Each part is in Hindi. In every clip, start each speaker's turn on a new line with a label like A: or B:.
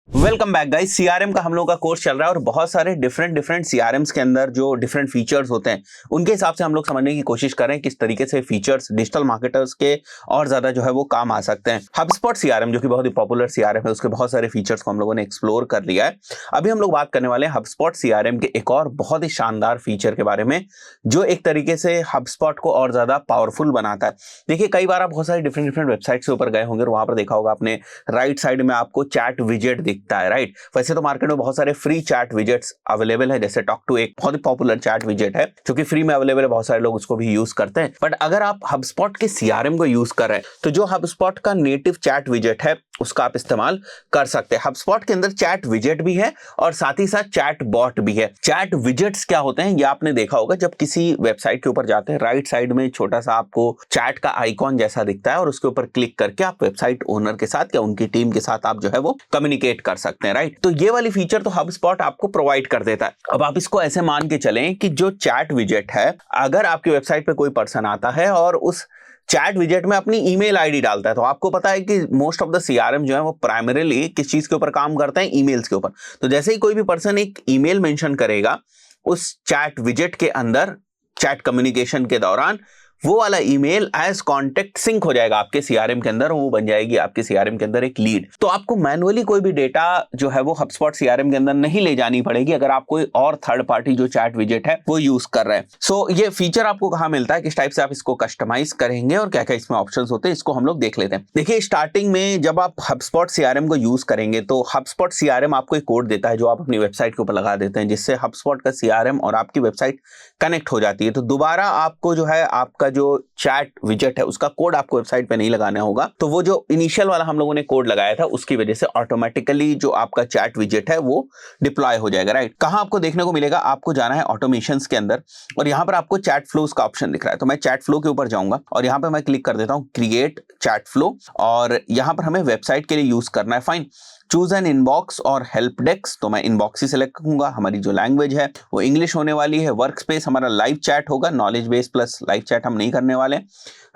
A: Welcome back guys. सीआरएम का हम लोग का कोर्स चल रहा है और बहुत सारे डिफरेंट सीआरएम्स के अंदर जो डिफरेंट फीचर्स होते हैं उनके हिसाब से हम लोग समझने की कोशिश कर रहे हैं किस तरीके से फीचर्स डिजिटल मार्केटर्स के और ज्यादा जो है वो काम आ सकते हैं। हबस्पॉट सीआरएम जो कि बहुत ही पॉपुलर सीआरएम है, उसके बहुत सारे फीचर्स को हम लोगों ने एक्सप्लोर कर लिया है। अभी हम लोग बात करने वाले हैं हबस्पॉट सीआरएम के एक और बहुत ही शानदार फीचर के बारे में जो एक तरीके से हबस्पॉट को और ज्यादा पावरफुल बनाता है। देखिए, कई बार आप बहुत सारी डिफरेंट वेबसाइट्स के ऊपर गए होंगे और वहां पर देखा होगा आपने राइट साइड में आपको चैट विजेट दिखता है, राइट। वैसे तो मार्केट में बहुत सारे फ्री चैट विजेट्स अवेलेबल है, जैसे टॉक टू एक बहुत ही पॉपुलर चैट विजेट है जो कि फ्री में अवेलेबल है, बहुत सारे लोग उसको भी यूज करते हैं। बट अगर आप हबस्पॉट के सीआरएम को यूज कर रहे हैं तो जो हबस्पॉट का नेटिव चैट विजेट है उसका आप इस्तेमाल कर सकते हैं। हबस्पॉट के अंदर चैट विजेट भी है और साथ ही साथ चैट बॉट भी है। चैट विजेट्स क्या होते हैं ये आपने देखा होगा, जब किसी वेबसाइट के ऊपर जाते हैं राइट साइड में छोटा सा आपको चैट का आइकॉन जैसा दिखता है और उसके ऊपर क्लिक करके आप वेबसाइट ओनर के साथ या उनकी टीम के साथ आप जो है वो कम्युनिकेट कर सकते हैं, राइट। तो ये वाली फीचर तो हबस्पॉट आपको प्रोवाइड कर देता है। अब आप इसको ऐसे मान के चलें कि जो चैट विजेट है, अगर आपकी वेबसाइट पे कोई पर्सन आता है और उस चैट विजेट में अपनी ईमेल आईडी डालता है, तो आपको पता है कि मोस्ट ऑफ द सीआरएम जो है वो प्राइमरीली किस चीज के ऊपर काम करते हैं, ईमेल्स के ऊपर। तो जैसे ही कोई भी पर्सन एक ईमेल मेंशन करेगा उस चैट विजेट के अंदर चैट कम्युनिकेशन के दौरान, वो वाला ईमेल एज कॉन्टेक्ट सिंक हो जाएगा आपके सीआरएम के अंदर, वो बन जाएगी आपके सीआरएम के अंदर एक लीड। तो आपको मैनुअली कोई भी डेटा जो है वो हबस्पॉट सीआरएम के अंदर नहीं ले जानी पड़ेगी अगर आप कोई और थर्ड पार्टी जो चैट विजेट है वो यूज कर रहे हैं। सो ये फीचर आपको कहां मिलता है, किस टाइप से आप इसको कस्टमाइज करेंगे और क्या क्या इसमें ऑप्शंस होते हैं, इसको हम लोग देख लेते हैं। देखिए, स्टार्टिंग में जब आप हबस्पॉट सीआरएम को यूज करेंगे तो हबस्पॉट सीआरएम आपको एक कोड देता है जो आप अपनी वेबसाइट के ऊपर लगा देते हैं, जिससे हबस्पॉट का सीआरएम और आपकी वेबसाइट कनेक्ट हो जाती है। तो दोबारा आपको जो है आपका जो चैट विजेट है उसका कोड आपको वेबसाइट पे नहीं लगाना होगा। तो वो जो इनिशियल वाला हम लोगों ने कोड लगाया था उसकी वजह से ऑटोमेटिकली जो आपका चैट विजेट है वो डिप्लॉय हो जाएगा, राइट। कहां आपको देखने को मिलेगा, आपको जाना है ऑटोमेशंस के अंदर और यहां पर आपको चैट फ्लोस का ऑप्शन दिख रहा है। तो मैं चैट फ्लो के ऊपर जाऊंगा और यहां पर मैं क्लिक कर देता हूं क्रिएट चैट फ्लो और यहां पर हमें वेबसाइट के लिए यूज करना है। फाइन, चूज एन इनबॉक्स और हेल्प डेस्क, तो मैं इनबॉक्स ही सिलेक्ट करूंगा। हमारी जो लैंग्वेज है वो इंग्लिश होने वाली है। वर्क स्पेस हमारा लाइव चैट होगा, knowledge base plus live chat हम नहीं करने वाले,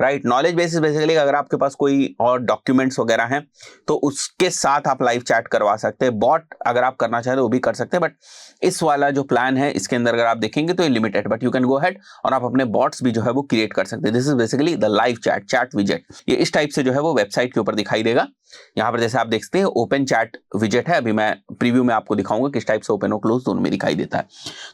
A: राइट। नॉलेज बेस बेसिकली अगर आपके पास कोई और डॉक्यूमेंट्स वगैरह हैं तो उसके साथ आप लाइव चैट करवा सकते हैं। बॉट अगर आप करना चाहते हो वो भी कर सकते हैं, बट इस वाला जो प्लान है इसके अंदर अगर आप देखेंगे तो ये limited, but you can go ahead और आप अपने बॉट्स भी जो है वो क्रिएट कर सकते हैं। This is basically the live chat, chat विजेट। ये इस टाइप से जो है वो वेबसाइट के ऊपर दिखाई देगा। यहाँ पर जैसे आप देखते हैं ओपन चैट विजेट है, अभी मैं प्रीव्यू में आपको दिखाऊंगा किस टाइप से ओपन और क्लोज दोनों में दिखाई देता है।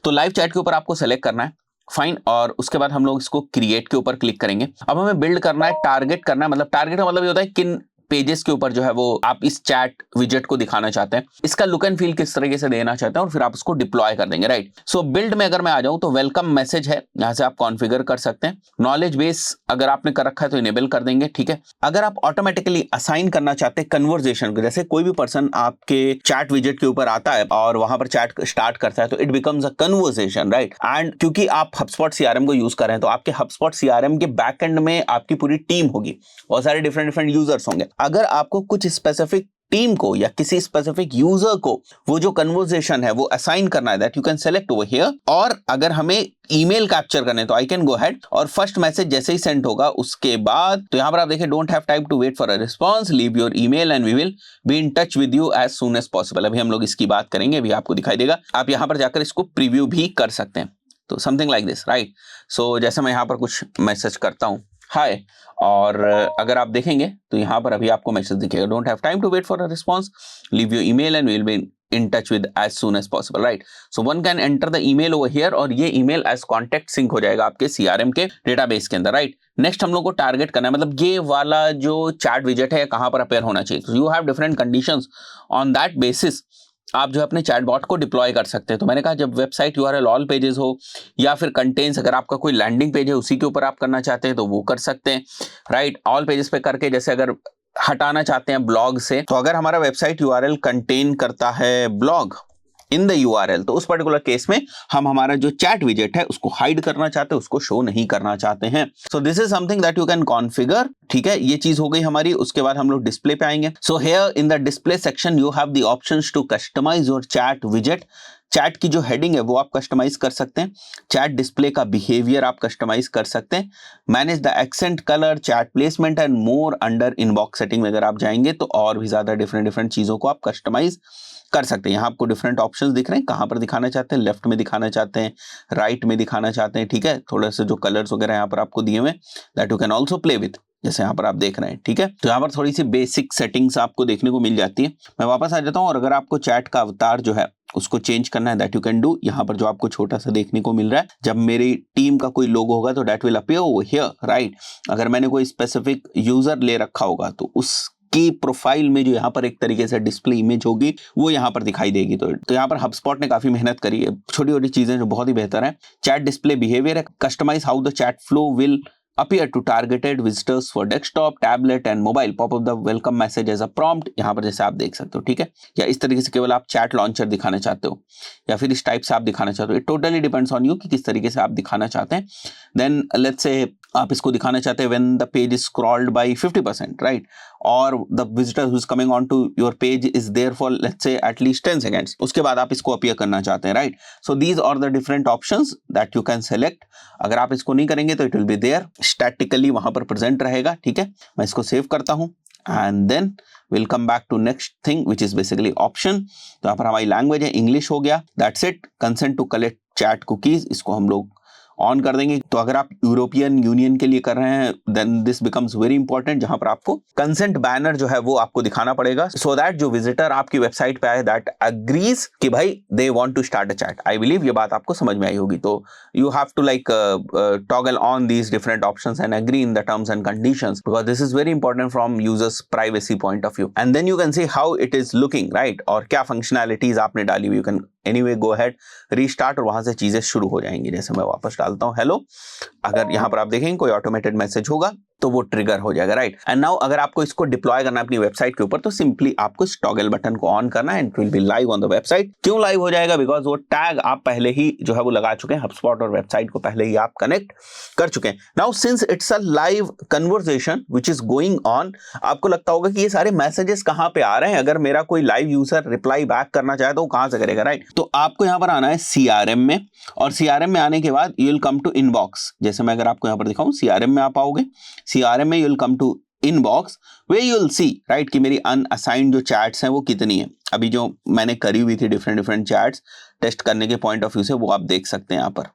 A: तो लाइव चैट के ऊपर आपको सेलेक्ट करना है, फाइन, और उसके बाद हम लोग इसको क्रिएट के ऊपर क्लिक करेंगे। अब हमें बिल्ड करना है, टारगेट करना है, मतलब टारगेट का मतलब ये होता है किन पेजेस के ऊपर जो है वो आप इस चैट विजेट को दिखाना चाहते हैं, इसका लुक एंड फील किस तरीके से देना चाहते हैं और फिर आप उसको डिप्लॉय कर देंगे, राइट। सो बिल्ड में अगर मैं आ जाऊं तो वेलकम मैसेज है, यहां से आप कॉन्फ़िगर कर सकते हैं। नॉलेज बेस अगर आपने कर रखा है तो इनेबल कर देंगे, ठीक है। अगर आप ऑटोमेटिकली असाइन करना चाहते हैं कन्वर्सेशन को, जैसे कोई भी पर्सन आपके चैट विजेट के ऊपर आता है और वहां पर चैट स्टार्ट करता है तो it becomes a conversation, right. And क्योंकि आप हबस्पॉट सीआरएम को यूज कर रहे हैं तो आपके हबस्पॉट सीआरएम के बैक एंड में आपकी पूरी टीम होगी, बहुत सारे डिफरेंट यूजर्स होंगे। अगर आपको कुछ स्पेसिफिक टीम को या किसी स्पेसिफिक यूजर को वो जो कन्वर्सेशन है वो असाइन करना है, that you can select over here. और अगर हमें ईमेल कैप्चर करने तो आई कैन गो अहेड और फर्स्ट मैसेज जैसे ही सेंड होगा उसके बाद तो यहां पर आप देखिए don't have time to wait for a response, leave your email and we will be in touch with you as soon as possible. अभी हम लोग इसकी बात करेंगे, अभी आपको दिखाई देगा। आप यहां पर जाकर इसको प्रीव्यू भी कर सकते हैं, तो समथिंग लाइक दिस, राइट। सो जैसे मैं यहां पर कुछ मैसेज करता हूं हाय, और अगर आप देखेंगे तो यहां पर अभी आपको मैसेज दिखेगा don't have time to wait for a response, leave your email and we will be in touch with as soon as possible, right? So one can enter the email over here और ये email as contact sync हो जाएगा आपके CRM के डेटाबेस के अंदर, राइट। नेक्स्ट हम लोग को टारगेट करना है, मतलब ये वाला जो चैट विजेट है कहां पर अपेयर होना चाहिए। तो you have different conditions, on that basis आप जो अपने चैटबॉट को डिप्लॉय कर सकते हैं। तो मैंने कहा जब वेबसाइट यूआरएल ऑल पेजेस हो या फिर कंटेंट्स, अगर आपका कोई लैंडिंग पेज है उसी के ऊपर आप करना चाहते हैं तो वो कर सकते हैं, राइट। ऑल पेजेस पे करके जैसे अगर हटाना चाहते हैं ब्लॉग से, तो अगर हमारा वेबसाइट यूआरएल कंटेन करता है ब्लॉग इन द यूआरएल तो उस पर्टिकुलर केस में हम हमारा जो चैट विजेट है उसको हाइड करना चाहते हैं, उसको शो नहीं करना चाहते हैं। So this is something that you can configure, ठीक है। ये चीज हो गई हमारी। उसके बाद हम लोग डिस्प्ले पे आएंगे। So here in the display section you have the options to customise your chat विजेट। चैट की जो हेडिंग है वो आप कस्टमाइज कर सकते हैं, चैट डिस्प्ले का बिहेवियर आप कस्टमाइज कर सकते हैं, manage the accent colour, chat placement and more under inbox setting में अगर आप जाएंगे तो और भी ज्यादा डिफरेंट चीजों को आप कस्टमाइज कर सकते हैं। यहाँ आपको डिफरेंट ऑप्शंस दिख रहे हैं, कहाँ पर दिखाना चाहते हैं, लेफ्ट में दिखाना चाहते हैं, राइट में दिखाना चाहते हैं, ठीक है। थोड़ा सा जो कलर्स वगैरह यहाँ पर आपको दिए हुए that you can also play with, जैसे यहाँ पर आप देख रहे हैं, ठीक है। तो यहाँ पर थोड़ी सी बेसिक सेटिंग्स आपको देखने को मिल जाती है। मैं वापस आ जाता हूँ, और अगर आपको चैट का अवतार जो है उसको चेंज करना है दैट यू कैन डू। यहाँ पर जो आपको छोटा सा देखने को मिल रहा है, जब मेरी टीम का कोई लोगो होगा तो that will appear over here, right. अगर मैंने कोई स्पेसिफिक यूजर ले रखा होगा तो उसकी प्रोफाइल में जो यहाँ पर एक तरीके से डिस्प्ले इमेज होगी वो यहाँ पर दिखाई देगी। तो यहाँ पर HubSpot ने काफी मेहनत करी है, छोटी छोटी चीजें जो बहुत ही बेहतर है। चैट डिस्प्ले बिहेवियर है, customise how the chat flow will appear to targeted visitors for desktop, tablet and mobile. Pop up the welcome message as a prompt. यहाँ पर जैसे आप देख सकते हो, ठीक है। या इस तरीके से केवल आप चैट लॉन्चर दिखाना चाहते हो, या फिर इस टाइप से आप दिखाना चाहते हो। It totally depends on you कि किस तरीके से आप दिखाना चाहते हैं। देन लेट्स से आप इसको दिखाना चाहते हैं when the page is scrolled by 50%, right? और the visitor who is coming on to your page is there for let's say at least 10 seconds. उसके बाद आप इसको अपीयर करना चाहते हैं, right? So these are the different options that you can select. अगर आप इसको नहीं करेंगे तो it will be there statically वहां पर प्रेजेंट रहेगा, ठीक है। मैं इसको सेव करता हूं and then we'll come back to next thing which is basically option। तो यहाँ पर हमारी लैंग्वेज है इंग्लिश हो गया, that's it। consent to collect chat cookies, इसको हम लोग ऑन कर देंगे। तो अगर आप यूरोपियन यूनियन के लिए कर रहे हैं then this becomes very important, जहां पर आपको कंसेंट बैनर जो है वो आपको दिखाना पड़ेगा सो दैट जो विजिटर आपकी वेबसाइट पे आए दैट अग्रीज कि भाई they want to start a chat. I believe ये बात आपको समझ में आई होगी। तो you have to like toggle on these different options and agree in the terms and conditions because this is very important from users privacy point of view. And then you can see how it is looking, right, और क्या फंक्शनैलिटीज आपने डाली हुई। You can anyway go ahead restart और वहां से चीजें शुरू हो जाएंगी। जैसे मैं वापस डालता हूं हेलो, अगर यहां पर आप देखेंगे कोई ऑटोमेटेड मैसेज होगा तो वो ट्रिगर हो जाएगा, राइट। एंड नाउ अगर आपको इसको डिप्लॉय करना है अपनी वेबसाइट के ऊपर तो सिंपली आपको इस टॉगल बटन को ऑन करना है and it will be live on the website. क्यों लाइव हो जाएगा? बिकॉज वो टैग आप पहले ही जो है वो लगा चुके हैं, HubSpot और वेबसाइट को पहले ही आप कनेक्ट कर चुके हैं। Now since it's a live conversation which is going on, आपको लगता होगा कि ये सारे मैसेजेस कहां पे आ रहे हैं। अगर मेरा कोई लाइव यूजर रिप्लाई बैक करना चाहे तो वो कहां से करेगा, राइट। तो आपको यहां पर आना है CRM में, और CRM में आने के बाद you will come to inbox. जैसे मैं अगर आपको यहां पर दिखाऊं, CRM में आप आओगे, CRM में you will come to inbox way you will see, right, कि मेरी अनअसाइंड जो चैट्स हैं वो कितनी है। अभी जो मैंने करी हुई थी डिफरेंट चैट्स टेस्ट करने के पॉइंट ऑफ व्यू से, वो आप देख सकते हैं यहाँ पर,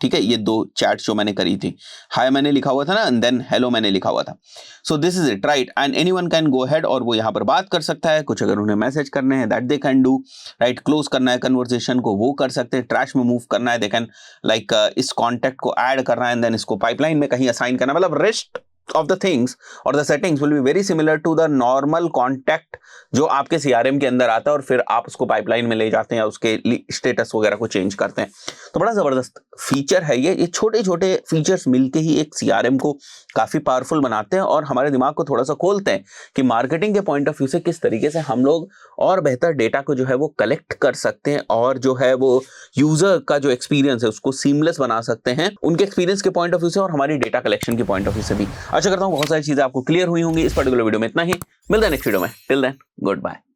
A: ठीक है। ये 2 चैट्स जो मैंने करी थी, हाय मैंने लिखा हुआ था ना एंड देन हेलो मैंने लिखा हुआ था। So this is it, right. And anyone can go ahead और वो यहाँ पर बात कर सकता है। कुछ अगर उन्हें मैसेज करने हैं that they can do, right. Close करना है कन्वर्सेशन को वो कर सकते हैं, ट्रैश में मूव करना है दे कैन लाइक इस कॉन्टैक्ट को ऐड करना है एंड देन इसको पाइपलाइन में कहीं असाइन करना, मतलब rest of the things or the settings will be very similar to the normal contact जो आपके CRM के अंदर आता है और फिर आप उसको पाइपलाइन में ले जाते हैं या उसके स्टेटस वगैरह को चेंज करते हैं। तो बड़ा जबरदस्त फीचर है ये छोटे छोटे फीचर्स मिलके ही एक CRM को काफी पावरफुल बनाते हैं और हमारे दिमाग को थोड़ा सा खोलते हैं कि मार्केटिंग के पॉइंट ऑफ व्यू से किस तरीके से हम लोग और बेहतर डेटा को जो है वो कलेक्ट कर सकते हैं और जो है वो यूजर का जो एक्सपीरियंस है उसको सीमलेस बना सकते हैं उनके एक्सपीरियंस के पॉइंट ऑफ व्यू से और हमारी डेटा कलेक्शन के पॉइंट ऑफ व्यू से भी। आशा करता हूं बहुत सारी चीजें आपको क्लियर हुई होंगी। इस पर्टिकुलर वीडियो में इतना ही, मिलते हैं नेक्स्ट वीडियो में। Till then good bye.